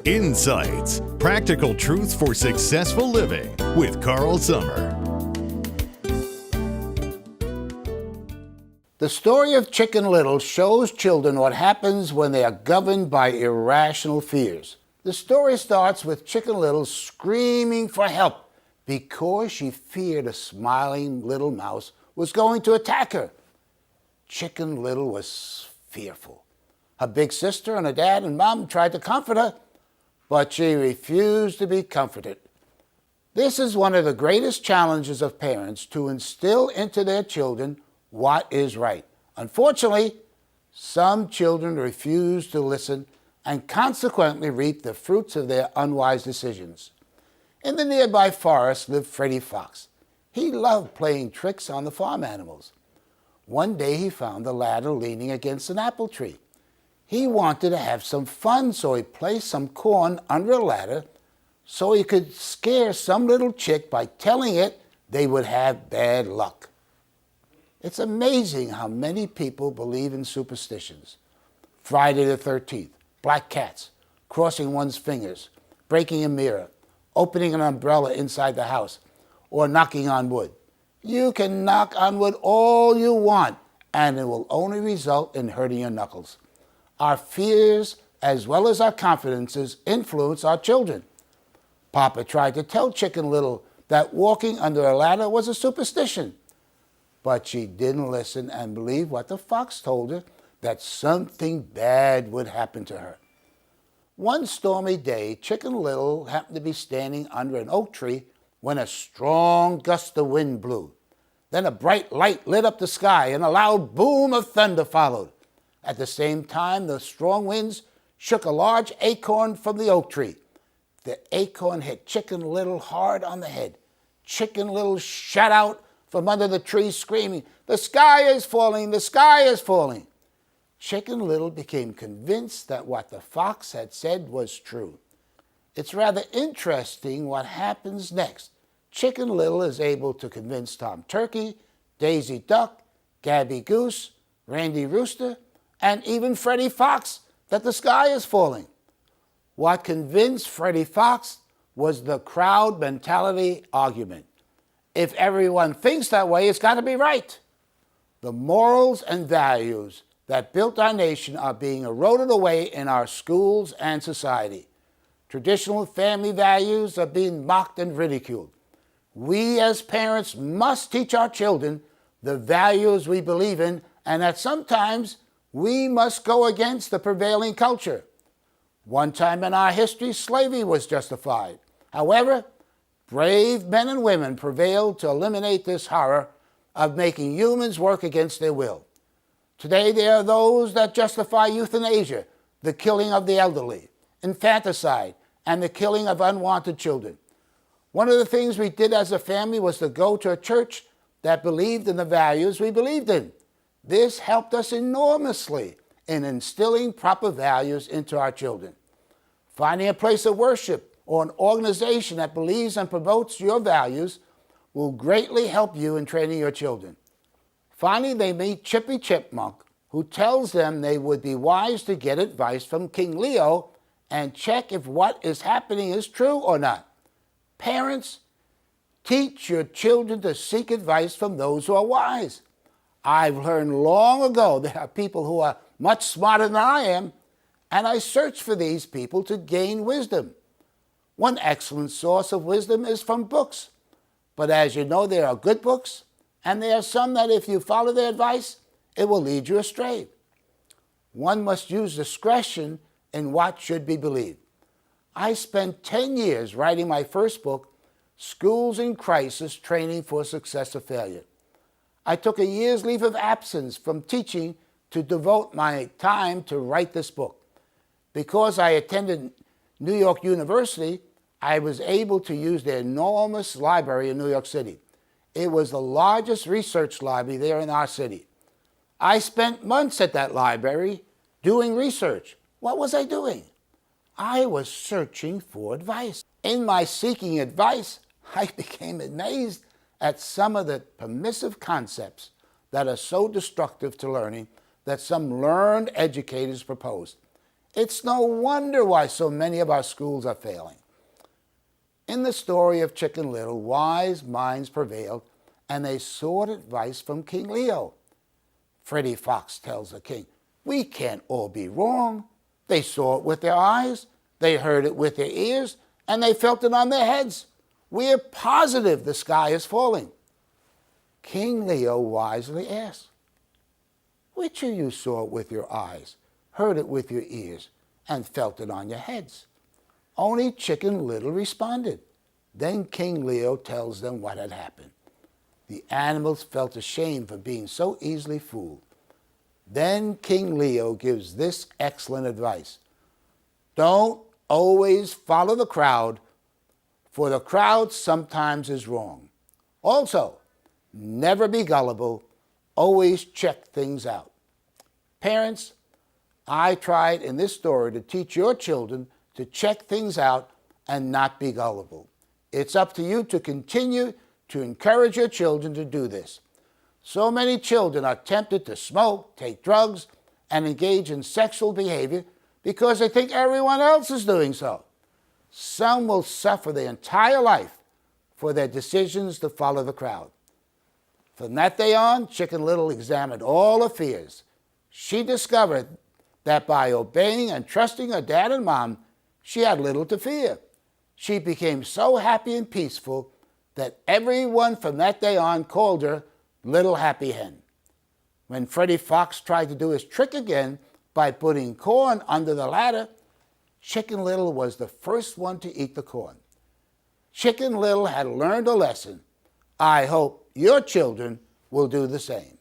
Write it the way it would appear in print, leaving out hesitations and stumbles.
Insights, practical truths for successful living with Carl Summer. The story of Chicken Little shows children what happens when they are governed by irrational fears. The story starts with Chicken Little screaming for help because she feared a smiling little mouse was going to attack her. Chicken Little was fearful. Her big sister and her dad and mom tried to comfort her, but she refused to be comforted. This is one of the greatest challenges of parents, to instill into their children what is right. Unfortunately, some children refuse to listen and consequently reap the fruits of their unwise decisions. In the nearby forest lived Freddie Fox. He loved playing tricks on the farm animals. One day he found the ladder leaning against an apple tree. He wanted to have some fun, so he placed some corn under a ladder so he could scare some little chick by telling it they would have bad luck. It's amazing how many people believe in superstitions. Friday the 13th, black cats, crossing one's fingers, breaking a mirror, opening an umbrella inside the house, or knocking on wood. You can knock on wood all you want, and it will only result in hurting your knuckles. Our fears, as well as our confidences, influence our children. Papa tried to tell Chicken Little that walking under a ladder was a superstition, but she didn't listen and believed what the fox told her, that something bad would happen to her. One stormy day, Chicken Little happened to be standing under an oak tree when a strong gust of wind blew. Then a bright light lit up the sky and a loud boom of thunder followed. At the same time, the strong winds shook a large acorn from the oak tree. The acorn hit Chicken Little hard on the head. Chicken Little shot out from under the tree screaming, "The sky is falling! The sky is falling!" Chicken Little became convinced that what the fox had said was true. It's rather interesting what happens next. Chicken Little is able to convince Tom Turkey, Daisy Duck, Gabby Goose, Randy Rooster, and even Freddie Fox that the sky is falling. What convinced Freddie Fox was the crowd mentality argument. If everyone thinks that way, it's got to be right. The morals and values that built our nation are being eroded away in our schools and society. Traditional family values are being mocked and ridiculed. We as parents must teach our children the values we believe in, and that sometimes we must go against the prevailing culture. One time in our history, slavery was justified. However, brave men and women prevailed to eliminate this horror of making humans work against their will. Today, there are those that justify euthanasia, the killing of the elderly, infanticide, and the killing of unwanted children. One of the things we did as a family was to go to a church that believed in the values we believed in. This helped us enormously in instilling proper values into our children. Finding a place of worship or an organization that believes and promotes your values will greatly help you in training your children. Finally, they meet Chippy Chipmunk, who tells them they would be wise to get advice from King Leo and check if what is happening is true or not. Parents, teach your children to seek advice from those who are wise. I've learned long ago there are people who are much smarter than I am, and I search for these people to gain wisdom. One excellent source of wisdom is from books. But as you know, there are good books, and there are some that if you follow their advice, it will lead you astray. One must use discretion in what should be believed. I spent 10 years writing my first book, Schools in Crisis, Training for Success or Failure. I took a year's leave of absence from teaching to devote my time to write this book. Because I attended New York University, I was able to use their enormous library in New York City. It was the largest research library there in our city. I spent months at that library doing research. What was I doing? I was searching for advice. In my seeking advice, I became amazed at some of the permissive concepts that are so destructive to learning that some learned educators proposed. It's no wonder why so many of our schools are failing. In the story of Chicken Little, wise minds prevailed, and they sought advice from King Leo. Freddie Fox tells the king, "We can't all be wrong. They saw it with their eyes, they heard it with their ears, and they felt it on their heads. We're positive the sky is falling." King Leo wisely asked, "Which of you saw it with your eyes, heard it with your ears, and felt it on your heads?" Only Chicken Little responded. Then King Leo tells them what had happened. The animals felt ashamed for being so easily fooled. Then King Leo gives this excellent advice. Don't always follow the crowd, for the crowd sometimes is wrong. Also, never be gullible, always check things out. Parents, I tried in this story to teach your children to check things out and not be gullible. It's up to you to continue to encourage your children to do this. So many children are tempted to smoke, take drugs, and engage in sexual behavior because they think everyone else is doing so. Some will suffer their entire life for their decisions to follow the crowd. From that day on, Chicken Little examined all her fears. She discovered that by obeying and trusting her dad and mom, she had little to fear. She became so happy and peaceful that everyone from that day on called her Little Happy Hen. When Freddie Fox tried to do his trick again by putting corn under the ladder, Chicken Little was the first one to eat the corn. Chicken Little had learned a lesson. I hope your children will do the same.